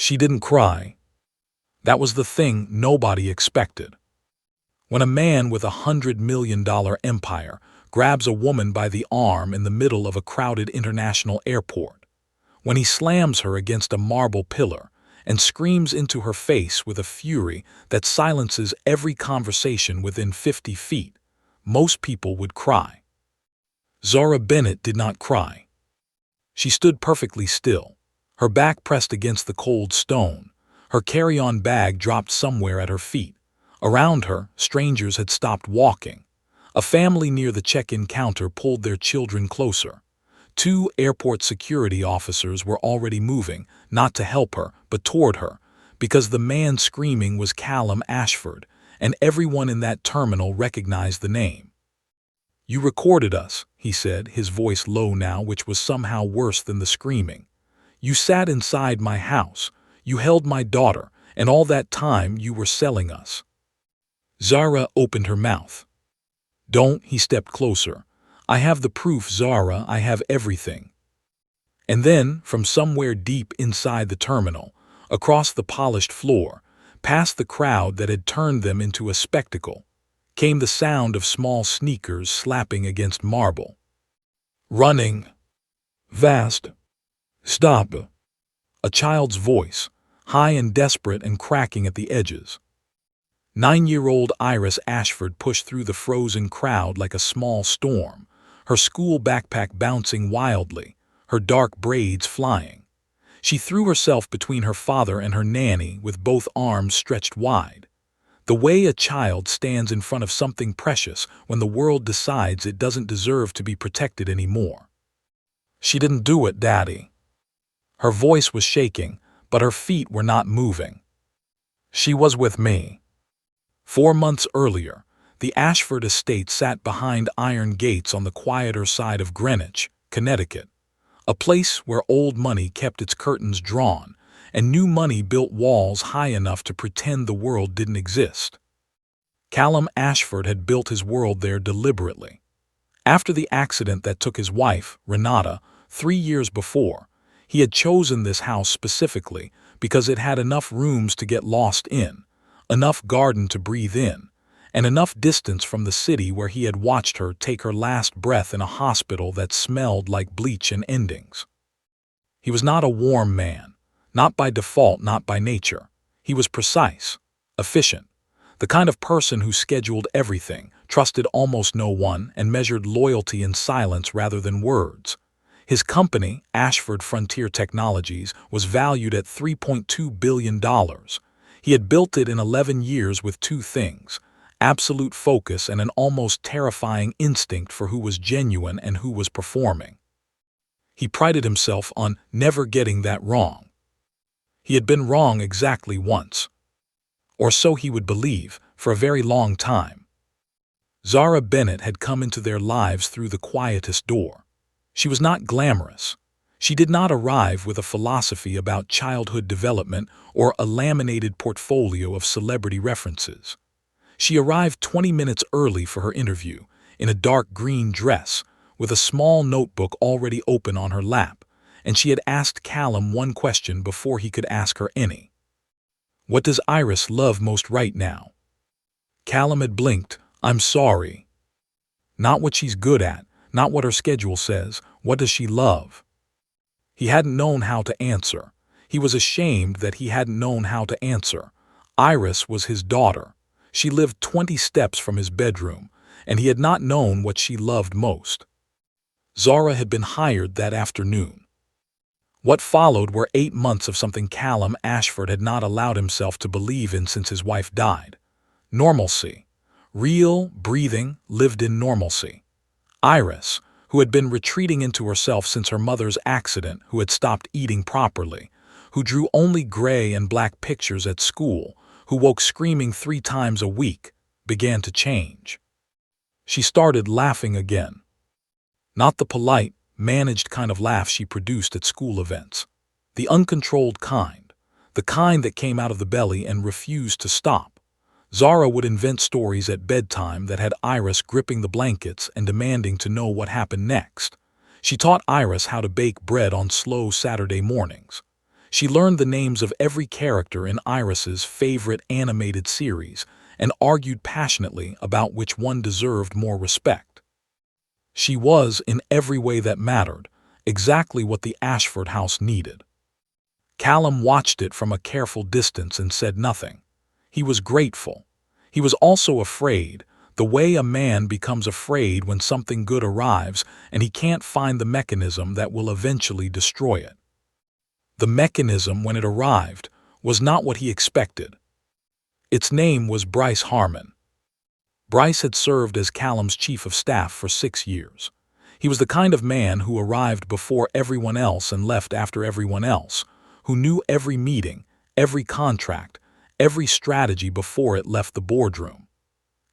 She didn't cry. That was the thing nobody expected. When a man with $100 million empire grabs a woman by the arm in the middle of a crowded international airport, when he slams her against a marble pillar and screams into her face with a fury that silences every conversation within 50 feet, most people would cry. Zara Bennett did not cry. She stood perfectly still, her back pressed against the cold stone, her carry-on bag dropped somewhere at her feet. Around her, strangers had stopped walking. A family near the check-in counter pulled their children closer. 2 airport security officers were already moving, not to help her, but toward her, because the man screaming was Callum Ashford, and everyone in that terminal recognized the name. "You recorded us," he said, his voice low now, which was somehow worse than the screaming. "You sat inside my house, you held my daughter, and all that time you were selling us." Zara opened her mouth. "Don't," he stepped closer. "I have the proof, Zara, I have everything." And then, from somewhere deep inside the terminal, across the polished floor, past the crowd that had turned them into a spectacle, came the sound of small sneakers slapping against marble. "Running. Fast. Stop." A child's voice, high and desperate and cracking at the edges. 9-year-old Iris Ashford pushed through the frozen crowd like a small storm, her school backpack bouncing wildly, her dark braids flying. She threw herself between her father and her nanny with both arms stretched wide. The way a child stands in front of something precious when the world decides it doesn't deserve to be protected anymore. "She didn't do it, Daddy." Her voice was shaking, but her feet were not moving. "She was with me." 4 months earlier, the Ashford estate sat behind iron gates on the quieter side of Greenwich, Connecticut, a place where old money kept its curtains drawn and new money built walls high enough to pretend the world didn't exist. Callum Ashford had built his world there deliberately. After the accident that took his wife, Renata, 3 years before, he had chosen this house specifically because it had enough rooms to get lost in, enough garden to breathe in, and enough distance from the city where he had watched her take her last breath in a hospital that smelled like bleach and endings. He was not a warm man, not by default, not by nature. He was precise, efficient, the kind of person who scheduled everything, trusted almost no one, and measured loyalty in silence rather than words. His company, Ashford Frontier Technologies, was valued at $3.2 billion. He had built it in 11 years with 2 things: absolute focus and an almost terrifying instinct for who was genuine and who was performing. He prided himself on never getting that wrong. He had been wrong exactly once. Or so he would believe, for a very long time. Zara Bennett had come into their lives through the quietest door. She was not glamorous. She did not arrive with a philosophy about childhood development or a laminated portfolio of celebrity references. She arrived 20 minutes early for her interview, in a dark green dress, with a small notebook already open on her lap, and she had asked Callum one question before he could ask her any. "What does Iris love most right now?" Callum had blinked. "I'm sorry." Not what she's good at, not what her schedule says. What does she love? He hadn't known how to answer. He was ashamed that he hadn't known how to answer. Iris was his daughter. She lived 20 steps from his bedroom, and he had not known what she loved most. Zara had been hired that afternoon. What followed were 8 months of something Callum Ashford had not allowed himself to believe in since his wife died. Normalcy. Real, breathing, lived-in normalcy. Iris, who had been retreating into herself since her mother's accident, who had stopped eating properly, who drew only gray and black pictures at school, who woke screaming 3 times a week, began to change. She started laughing again. Not the polite, managed kind of laugh she produced at school events. The uncontrolled kind. The kind that came out of the belly and refused to stop. Zara would invent stories at bedtime that had Iris gripping the blankets and demanding to know what happened next. She taught Iris how to bake bread on slow Saturday mornings. She learned the names of every character in Iris's favorite animated series and argued passionately about which one deserved more respect. She was, in every way that mattered, exactly what the Ashford house needed. Callum watched it from a careful distance and said nothing. He was grateful. He was also afraid, the way a man becomes afraid when something good arrives and he can't find the mechanism that will eventually destroy it. The mechanism, when it arrived, was not what he expected. Its name was Bryce Harmon. Bryce had served as Callum's chief of staff for 6 years. He was the kind of man who arrived before everyone else and left after everyone else, who knew every meeting, every contract, every strategy before it left the boardroom.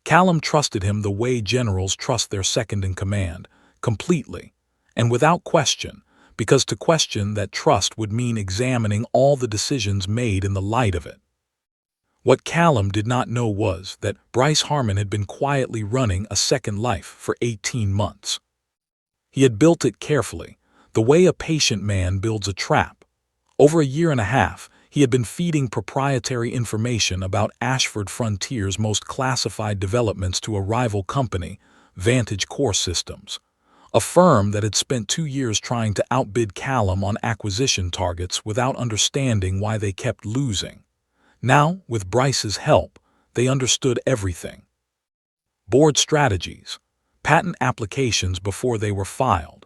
Callum trusted him the way generals trust their second-in-command, completely, and without question, because to question that trust would mean examining all the decisions made in the light of it. What Callum did not know was that Bryce Harmon had been quietly running a second life for 18 months. He had built it carefully, the way a patient man builds a trap. Over a year and a half, he had been feeding proprietary information about Ashford Frontier's most classified developments to a rival company, Vantage Core Systems, a firm that had spent 2 years trying to outbid Callum on acquisition targets without understanding why they kept losing. Now, with Bryce's help, they understood everything. Board strategies, patent applications before they were filed,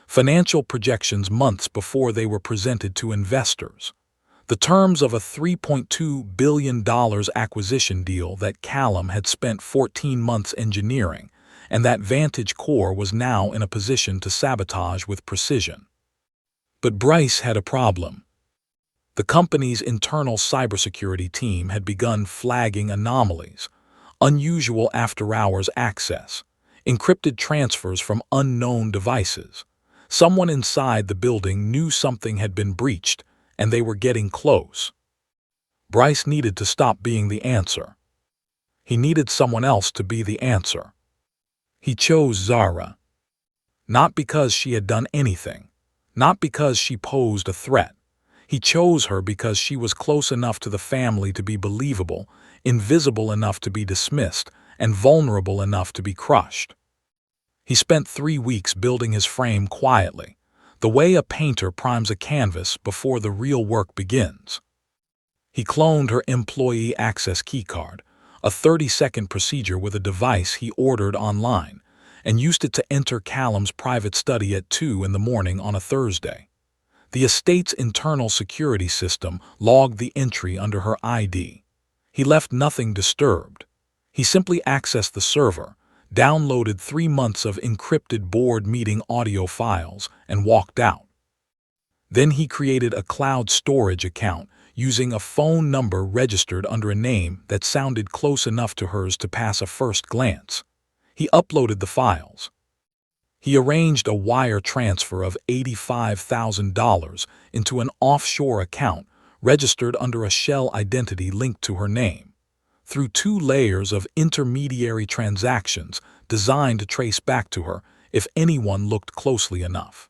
financial projections months before they were presented to investors, the terms of a $3.2 billion acquisition deal that Callum had spent 14 months engineering, and that Vantage Core was now in a position to sabotage with precision. But Bryce had a problem. The company's internal cybersecurity team had begun flagging anomalies, unusual after-hours access, encrypted transfers from unknown devices. Someone inside the building knew something had been breached, and they were getting close. Bryce needed to stop being the answer. He needed someone else to be the answer. He chose Zara. Not because she had done anything, not because she posed a threat. He chose her because she was close enough to the family to be believable, invisible enough to be dismissed, and vulnerable enough to be crushed. He spent 3 weeks building his frame quietly, the way a painter primes a canvas before the real work begins. He cloned her employee access keycard, a 30-second procedure with a device he ordered online, and used it to enter Callum's private study at 2 in the morning on a Thursday. The estate's internal security system logged the entry under her ID. He left nothing disturbed. He simply accessed the server, downloaded 3 months of encrypted board meeting audio files, and walked out. Then he created a cloud storage account using a phone number registered under a name that sounded close enough to hers to pass a first glance. He uploaded the files. He arranged a wire transfer of $85,000 into an offshore account registered under a shell identity linked to her name, through 2 layers of intermediary transactions designed to trace back to her if anyone looked closely enough.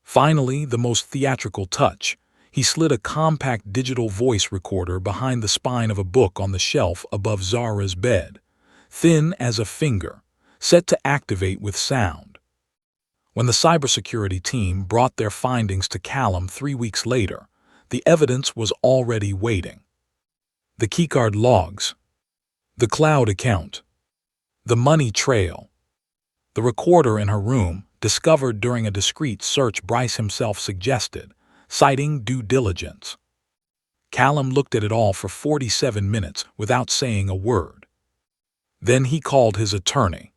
Finally, the most theatrical touch, he slid a compact digital voice recorder behind the spine of a book on the shelf above Zara's bed, thin as a finger, set to activate with sound. When the cybersecurity team brought their findings to Callum 3 weeks later, the evidence was already waiting. The keycard logs, the cloud account, the money trail, the recorder in her room, discovered during a discreet search Bryce himself suggested, citing due diligence. Callum looked at it all for 47 minutes without saying a word. Then he called his attorney.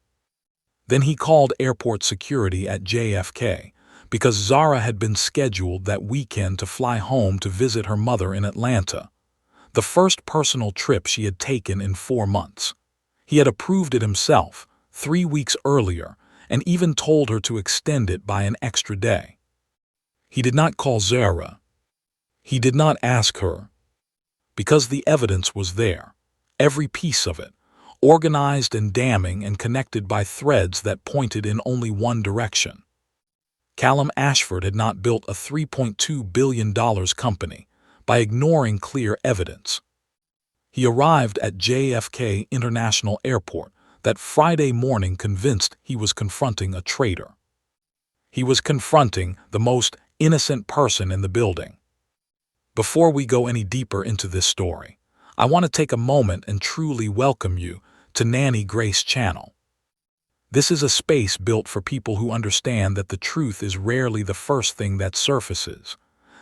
Then he called airport security at JFK, because Zara had been scheduled that weekend to fly home to visit her mother in Atlanta, the first personal trip she had taken in 4 months. He had approved it himself 3 weeks earlier and even told her to extend it by an extra day. He did not call Zara. He did not ask her. Because the evidence was there, every piece of it, organized and damning and connected by threads that pointed in only one direction. Callum Ashford had not built a $3.2 billion company by ignoring clear evidence. He arrived at JFK International Airport that Friday morning convinced he was confronting a traitor. He was confronting the most innocent person in the building. Before we go any deeper into this story, I want to take a moment and truly welcome you to Nanny Grace Channel. This is a space built for people who understand that the truth is rarely the first thing that surfaces,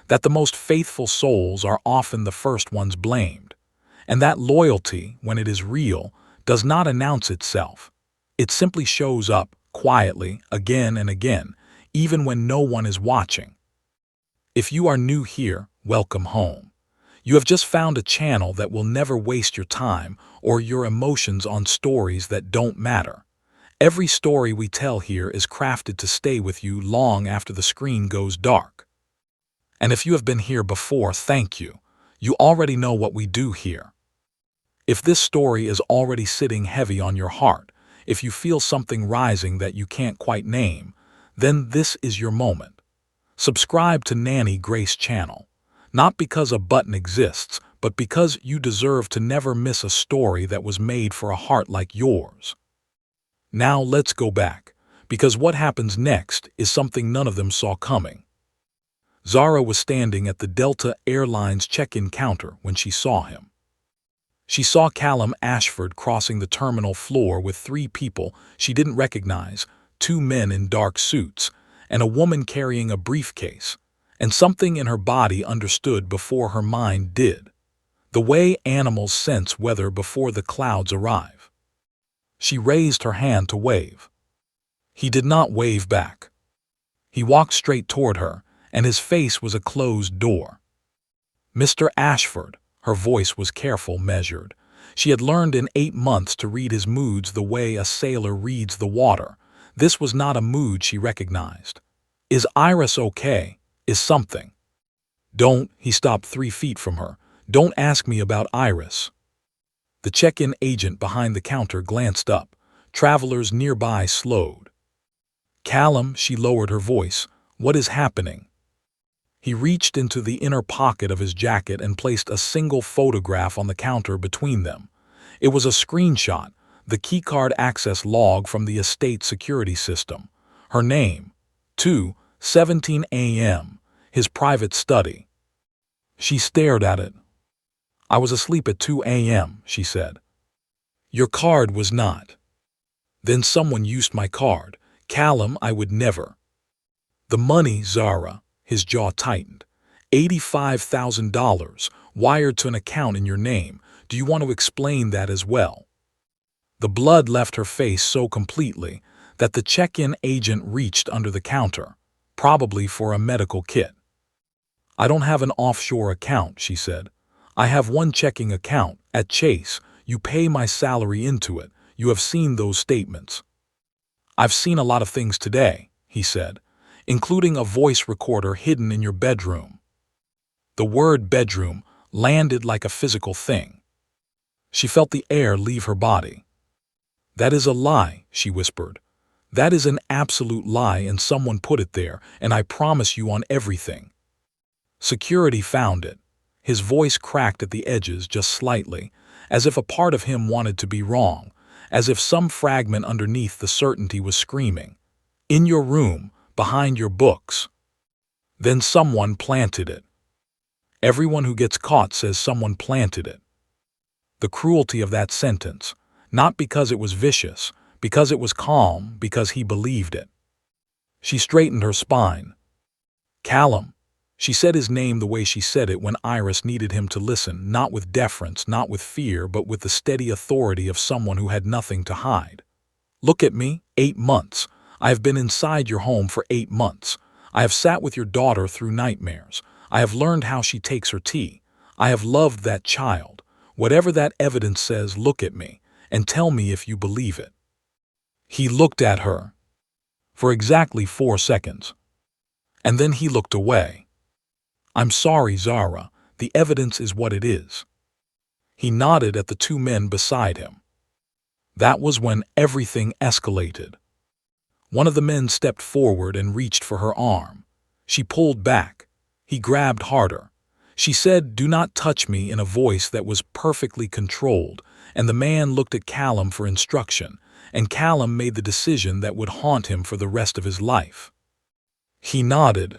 that the most faithful souls are often the first ones blamed, and that loyalty, when it is real, does not announce itself. It simply shows up quietly again and again, even when no one is watching. If you are new here, welcome home. You have just found a channel that will never waste your time or your emotions on stories that don't matter. Every story we tell here is crafted to stay with you long after the screen goes dark. And if you have been here before, thank you. You already know what we do here. If this story is already sitting heavy on your heart, if you feel something rising that you can't quite name, then this is your moment. Subscribe to Nanny Grace Channel, not because a button exists, but because you deserve to never miss a story that was made for a heart like yours. Now let's go back, because what happens next is something none of them saw coming. Zara was standing at the Delta Airlines check-in counter when she saw him. She saw Callum Ashford crossing the terminal floor with three people she didn't recognize, two men in dark suits, and a woman carrying a briefcase, and something in her body understood before her mind did, the way animals sense weather before the clouds arrive. She raised her hand to wave. He did not wave back. He walked straight toward her, and his face was a closed door. "Mr. Ashford," her voice was careful, measured. She had learned in 8 months to read his moods the way a sailor reads the water. This was not a mood she recognized. "Is Iris okay? Is something?" "Don't," he stopped 3 feet from her. "Don't ask me about Iris." The check-in agent behind the counter glanced up. Travelers nearby slowed. "Callum," she lowered her voice, "what is happening?" He reached into the inner pocket of his jacket and placed a single photograph on the counter between them. It was a screenshot, the keycard access log from the estate security system. Her name, 2:17 a.m., his private study. She stared at it. "I was asleep at 2 a.m., she said. "Your card was not." "Then someone used my card. Callum, I would never." "The money, Zara," his jaw tightened. $85,000, wired to an account in your name. Do you want to explain that as well? The blood left her face so completely that the check-in agent reached under the counter, probably for a medical kit. "I don't have an offshore account," she said. "I have one checking account, at Chase. You pay my salary into it. You have seen those statements." "I've seen a lot of things today," he said, "including a voice recorder hidden in your bedroom." The word bedroom landed like a physical thing. She felt the air leave her body. "That is a lie," she whispered. "That is an absolute lie, and someone put it there, and I promise you on everything." Security found it. His voice cracked at the edges just slightly, as if a part of him wanted to be wrong, as if some fragment underneath the certainty was screaming, "In your room, behind your books." Then someone planted it. Everyone who gets caught says someone planted it. The cruelty of that sentence, not because it was vicious, because it was calm, because he believed it. She straightened her spine. "Callum." She said his name the way she said it when Iris needed him to listen, not with deference, not with fear, but with the steady authority of someone who had nothing to hide. "Look at me, 8 months. I have been inside your home for 8 months. I have sat with your daughter through nightmares. I have learned how she takes her tea. I have loved that child. Whatever that evidence says, look at me, and tell me if you believe it." He looked at her for exactly 4 seconds. And then he looked away. "I'm sorry, Zara. The evidence is what it is." He nodded at the 2 men beside him. That was when everything escalated. One of the men stepped forward and reached for her arm. She pulled back. He grabbed harder. She said, "Do not touch me," in a voice that was perfectly controlled, and the man looked at Callum for instruction, and Callum made the decision that would haunt him for the rest of his life. He nodded.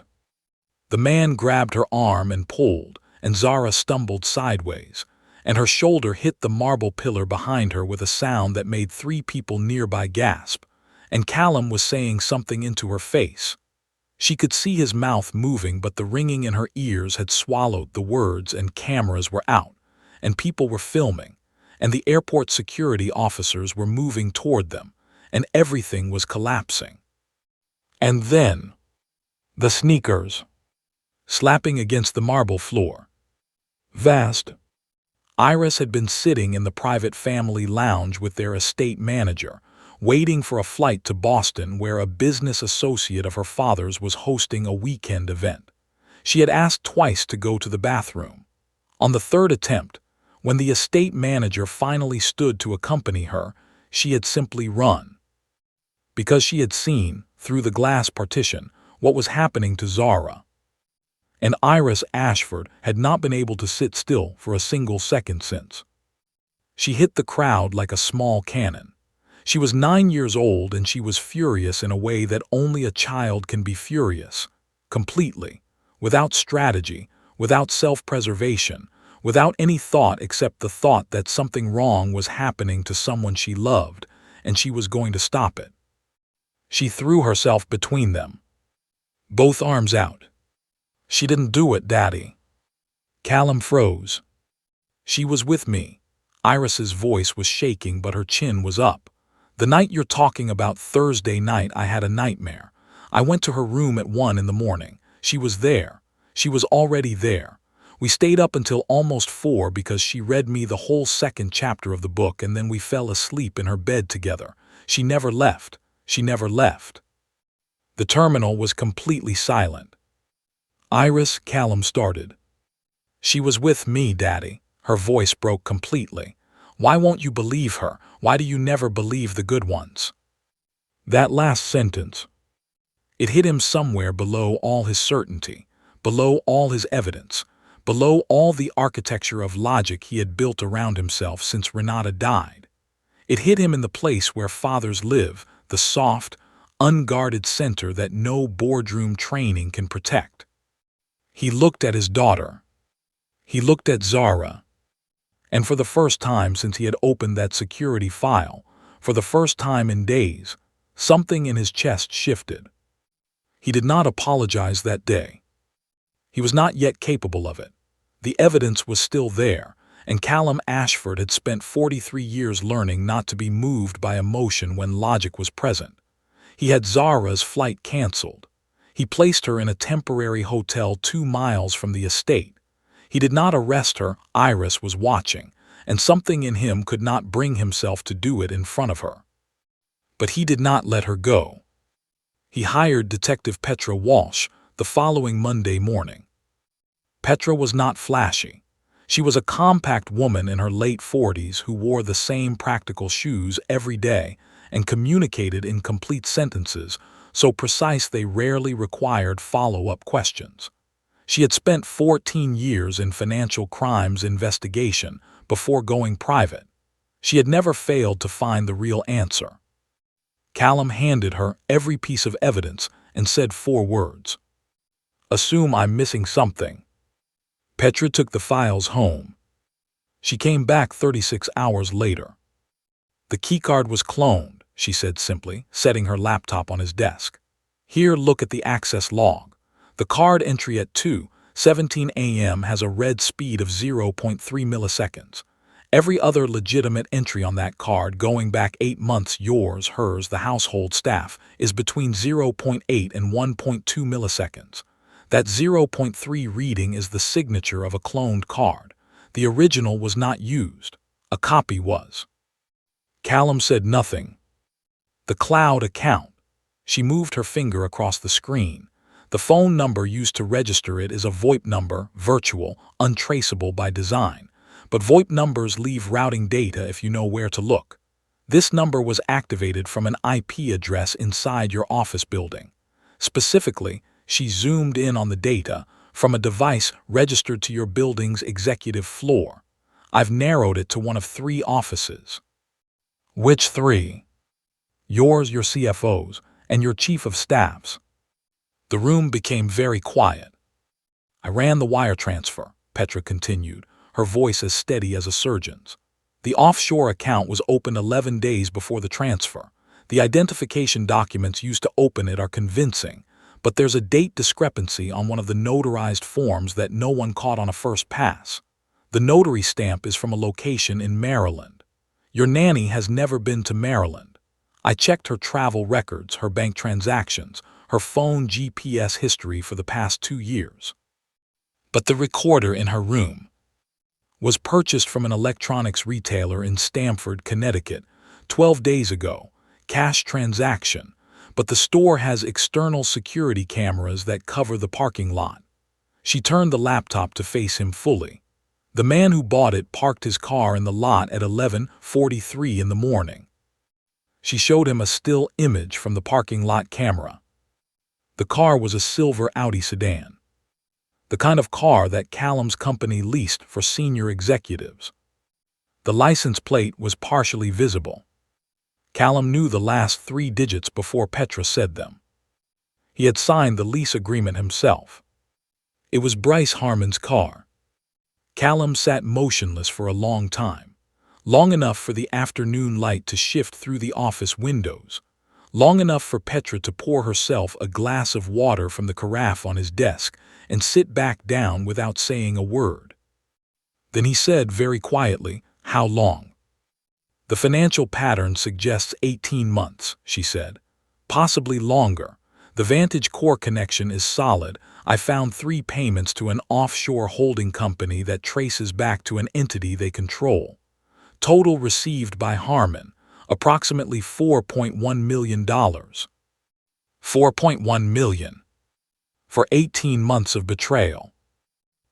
The man grabbed her arm and pulled, and Zara stumbled sideways, and her shoulder hit the marble pillar behind her with a sound that made 3 people nearby gasp, and Callum was saying something into her face. She could see his mouth moving, but the ringing in her ears had swallowed the words, and cameras were out, and people were filming, and the airport security officers were moving toward them, and everything was collapsing. And then, the sneakers, slapping against the marble floor. Vast. Iris had been sitting in the private family lounge with their estate manager, waiting for a flight to Boston where a business associate of her father's was hosting a weekend event. She had asked twice to go to the bathroom. On the 3rd attempt, when the estate manager finally stood to accompany her, she had simply run. Because she had seen, through the glass partition, what was happening to Zara. And Iris Ashford had not been able to sit still for a single second since. She hit the crowd like a small cannon. She was 9 years old, and she was furious in a way that only a child can be furious, completely, without strategy, without self-preservation, without any thought except the thought that something wrong was happening to someone she loved, and she was going to stop it. She threw herself between them, both arms out. "She didn't do it, Daddy." Callum froze. "She was with me." Iris's voice was shaking, but her chin was up. "The night you're talking about, Thursday night, I had a nightmare. I went to her room at 1 in the morning. She was there. She was already there. We stayed up until almost 4 because she read me the whole 2nd chapter of the book, and then we fell asleep in her bed together. She never left. She never left." The terminal was completely silent. "Iris," Callum started. "She was with me, Daddy." Her voice broke completely. "Why won't you believe her? Why do you never believe the good ones?" That last sentence. It hit him somewhere below all his certainty, below all his evidence, below all the architecture of logic he had built around himself since Renata died. It hit him in the place where fathers live, the soft, unguarded center that no boardroom training can protect. He looked at his daughter. He looked at Zara. And for the first time since he had opened that security file, for the first time in days, something in his chest shifted. He did not apologize that day. He was not yet capable of it. The evidence was still there, and Callum Ashford had spent 43 years learning not to be moved by emotion when logic was present. He had Zara's flight canceled. He placed her in a temporary hotel 2 miles from the estate. He did not arrest her. Iris was watching, and something in him could not bring himself to do it in front of her. But he did not let her go. He hired Detective Petra Walsh the following Monday morning. Petra was not flashy. She was a compact woman in her late 40s who wore the same practical shoes every day and communicated in complete sentences, so precise they rarely required follow-up questions. She had spent 14 years in financial crimes investigation before going private. She had never failed to find the real answer. Callum handed her every piece of evidence and said 4 words. "Assume I'm missing something." Petra took the files home. She came back 36 hours later. "The keycard was cloned," she said simply, setting her laptop on his desk. "Here, look at the access log. The card entry at 2:17 a.m. has a read speed of 0.3 milliseconds. Every other legitimate entry on that card going back 8 months, yours, hers, the household staff, is between 0.8 and 1.2 milliseconds. That 0.3 reading is the signature of a cloned card. The original was not used. A copy was." Callum said nothing. "The cloud account." She moved her finger across the screen. "The phone number used to register it is a VoIP number, virtual, untraceable by design. But VoIP numbers leave routing data if you know where to look. This number was activated from an IP address inside your office building. Specifically, she zoomed in on the data from a device registered to your building's executive floor. I've narrowed it to one of 3 offices. Which 3? Yours, your CFO's, and your chief of staff's. The room became very quiet. I ran the wire transfer, Petra continued, her voice as steady as a surgeon's. The offshore account was opened 11 days before the transfer. The identification documents used to open it are convincing, but there's a date discrepancy on one of the notarized forms that no one caught on a first pass. The notary stamp is from a location in Maryland. Your nanny has never been to Maryland. I checked her travel records, her bank transactions, her phone GPS history for the past 2 years. But the recorder in her room was purchased from an electronics retailer in Stamford, Connecticut, 12 days ago. Cash transaction, but the store has external security cameras that cover the parking lot. She turned the laptop to face him fully. The man who bought it parked his car in the lot at 11:43 in the morning. She showed him a still image from the parking lot camera. The car was a silver Audi sedan, the kind of car that Callum's company leased for senior executives. The license plate was partially visible. Callum knew the last 3 digits before Petra said them. He had signed the lease agreement himself. It was Bryce Harmon's car. Callum sat motionless for a long time, long enough for the afternoon light to shift through the office windows, long enough for Petra to pour herself a glass of water from the carafe on his desk and sit back down without saying a word. Then he said very quietly, "How long?" "The financial pattern suggests 18 months, she said. "Possibly longer. The Vantage Core connection is solid. I found 3 payments to an offshore holding company that traces back to an entity they control. Total received by Harmon, approximately $4.1 million. $4.1 million. For 18 months of betrayal.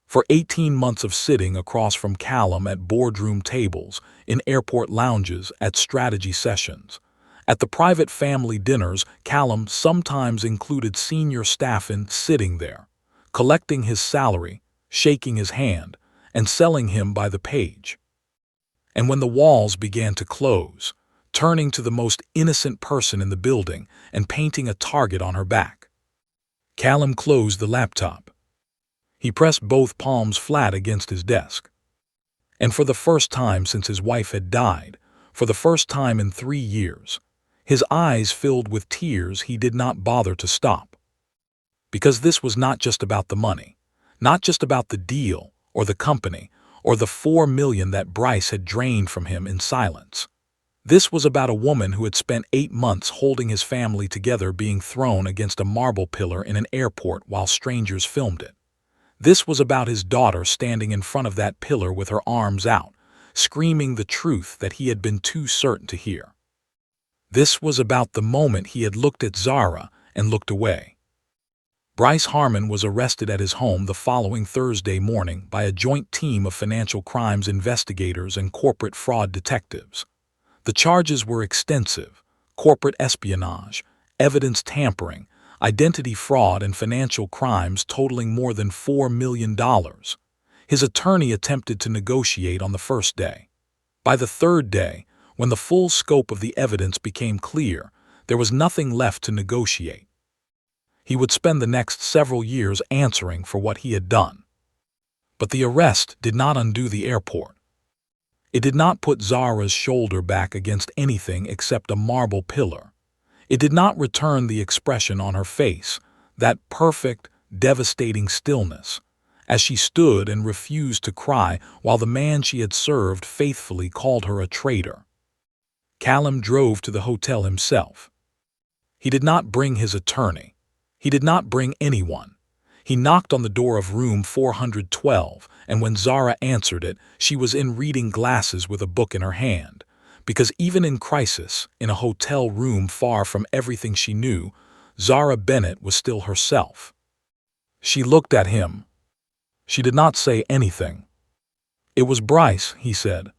For 18 months of sitting across from Callum at boardroom tables, in airport lounges, at strategy sessions. At the private family dinners, Callum sometimes included senior staff in sitting there, collecting his salary, shaking his hand, and selling him by the page. And when the walls began to close, turning to the most innocent person in the building and painting a target on her back. Callum closed the laptop. He pressed both palms flat against his desk. And for the first time since his wife had died, for the first time in 3 years, his eyes filled with tears he did not bother to stop. Because this was not just about the money, not just about the deal or the company or the $4 million that Bryce had drained from him in silence. This was about a woman who had spent 8 months holding his family together being thrown against a marble pillar in an airport while strangers filmed it. This was about his daughter standing in front of that pillar with her arms out, screaming the truth that he had been too certain to hear. This was about the moment he had looked at Zara and looked away. Bryce Harmon was arrested at his home the following Thursday morning by a joint team of financial crimes investigators and corporate fraud detectives. The charges were extensive: corporate espionage, evidence tampering, identity fraud, and financial crimes totaling more than $4 million. His attorney attempted to negotiate on the first day. By the third day, when the full scope of the evidence became clear, there was nothing left to negotiate. He would spend the next several years answering for what he had done. But the arrest did not undo the airport. It did not put Zara's shoulder back against anything except a marble pillar. It did not return the expression on her face, that perfect, devastating stillness, as she stood and refused to cry while the man she had served faithfully called her a traitor. Callum drove to the hotel himself. He did not bring his attorney. He did not bring anyone. He knocked on the door of room 412, and when Zara answered it, she was in reading glasses with a book in her hand. Because even in crisis, in a hotel room far from everything she knew, Zara Bennett was still herself. She looked at him. She did not say anything. "It was Bryce," he said.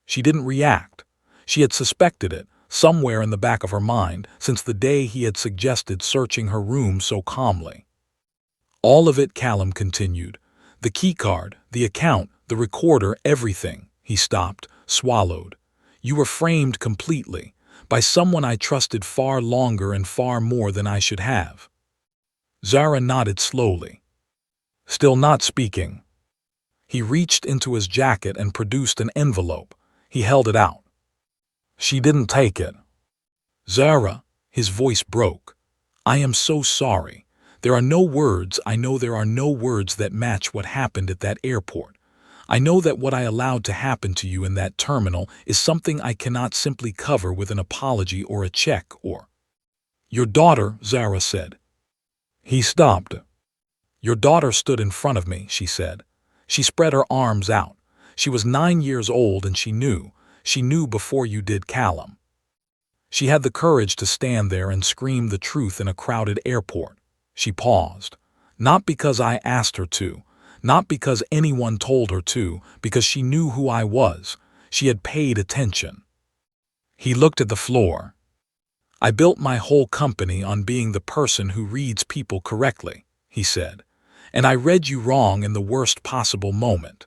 She didn't react. She had suspected it, somewhere in the back of her mind, since the day he had suggested searching her room so calmly. All of it, Callum continued. The keycard, the account, the recorder, everything. He stopped, swallowed. You were framed completely, by someone I trusted far longer and far more than I should have. Zara nodded slowly. Still not speaking. He reached into his jacket and produced an envelope. He held it out. She didn't take it. Zara, his voice broke. I am so sorry. There are no words. I know there are no words that match what happened at that airport. I know that what I allowed to happen to you in that terminal is something I cannot simply cover with an apology or a check or... Your daughter, Zara said. He stopped. Your daughter stood in front of me, she said. She spread her arms out. She was 9 years old and she knew before you did, Callum. She had the courage to stand there and scream the truth in a crowded airport. She paused. Not because I asked her to, not because anyone told her to, because she knew who I was. She had paid attention. He looked at the floor. I built my whole company on being the person who reads people correctly, he said. And I read you wrong in the worst possible moment.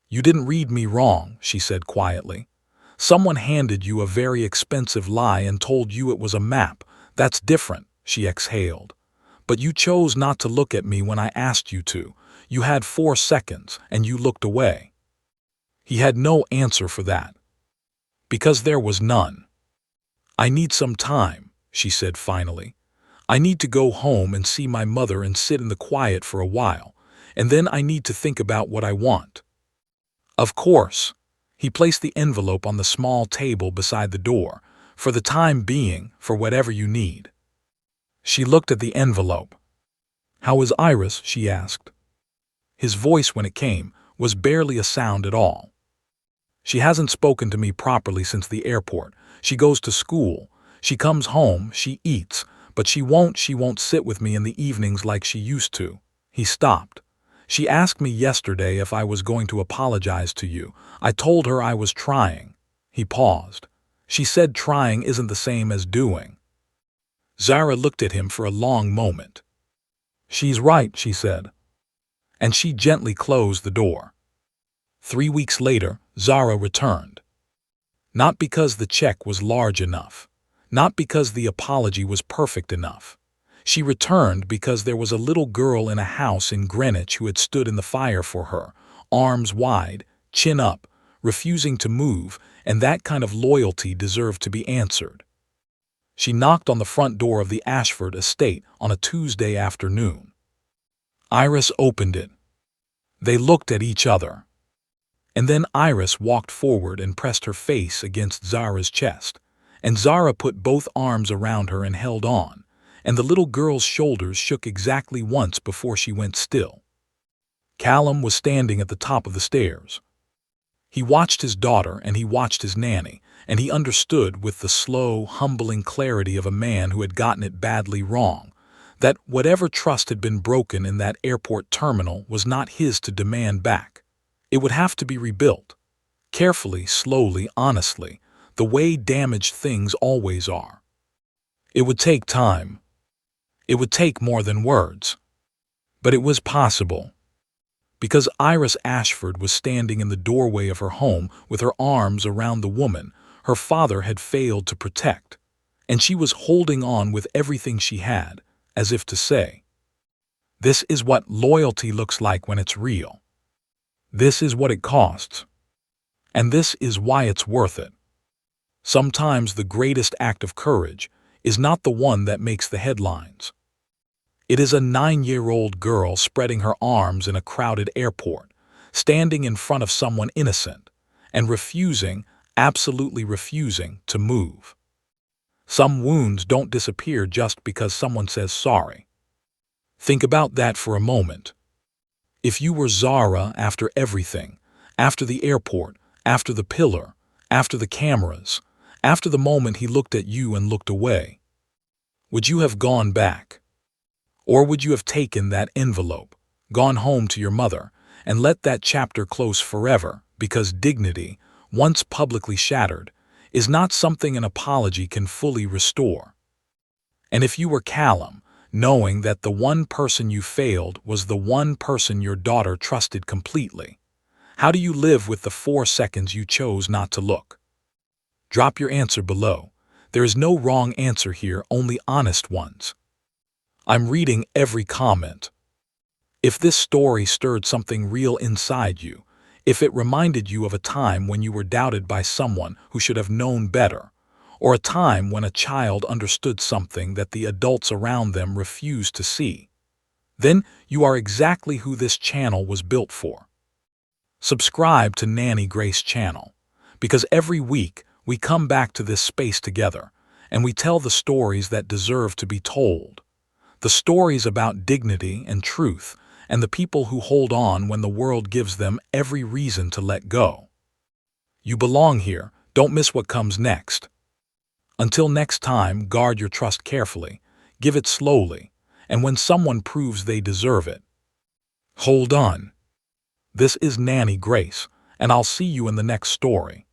You didn't read me wrong, she said quietly. Someone handed you a very expensive lie and told you it was a map. That's different, she exhaled. But you chose not to look at me when I asked you to. You had 4 seconds, and you looked away. He had no answer for that. Because there was none. I need some time, she said finally. I need to go home and see my mother and sit in the quiet for a while, and then I need to think about what I want. Of course. He placed the envelope on the small table beside the door. For the time being, for whatever you need. She looked at the envelope. How is Iris? She asked. His voice, when it came, was barely a sound at all. She hasn't spoken to me properly since the airport. She goes to school. She comes home. She eats. But she won't sit with me in the evenings like she used to. He stopped. She asked me yesterday if I was going to apologize to you. I told her I was trying. He paused. She said trying isn't the same as doing. Zara looked at him for a long moment. She's right, she said. And she gently closed the door. 3 weeks later, Zara returned. Not because the check was large enough. Not because the apology was perfect enough. She returned because there was a little girl in a house in Greenwich who had stood in the fire for her, arms wide, chin up, refusing to move, and that kind of loyalty deserved to be answered. She knocked on the front door of the Ashford estate on a Tuesday afternoon. Iris opened it. They looked at each other. And then Iris walked forward and pressed her face against Zara's chest, and Zara put both arms around her and held on, and the little girl's shoulders shook exactly once before she went still. Callum was standing at the top of the stairs. He watched his daughter and he watched his nanny, and he understood with the slow, humbling clarity of a man who had gotten it badly wrong, that whatever trust had been broken in that airport terminal was not his to demand back. It would have to be rebuilt. Carefully, slowly, honestly, the way damaged things always are. It would take time. It would take more than words. But it was possible. Because Iris Ashford was standing in the doorway of her home with her arms around the woman her father had failed to protect, and she was holding on with everything she had, as if to say, this is what loyalty looks like when it's real. This is what it costs. And this is why it's worth it. Sometimes the greatest act of courage is not the one that makes the headlines. It is a 9-year-old girl spreading her arms in a crowded airport, standing in front of someone innocent, and refusing, absolutely refusing, to move. Some wounds don't disappear just because someone says sorry. Think about that for a moment. If you were Zara after everything, after the airport, after the pillar, after the cameras, after the moment he looked at you and looked away, would you have gone back? Or would you have taken that envelope, gone home to your mother, and let that chapter close forever because dignity, once publicly shattered, is not something an apology can fully restore. And if you were Callum, knowing that the one person you failed was the one person your daughter trusted completely, how do you live with the 4 seconds you chose not to look? Drop your answer below. There is no wrong answer here, only honest ones. I'm reading every comment. If this story stirred something real inside you, if it reminded you of a time when you were doubted by someone who should have known better, or a time when a child understood something that the adults around them refused to see, then you are exactly who this channel was built for. Subscribe to Nanny Grace channel, because every week we come back to this space together, and we tell the stories that deserve to be told. The stories about dignity and truth, and the people who hold on when the world gives them every reason to let go. You belong here. Don't miss what comes next. Until next time, guard your trust carefully, give it slowly, and when someone proves they deserve it, hold on. This is Nanny Grace, and I'll see you in the next story.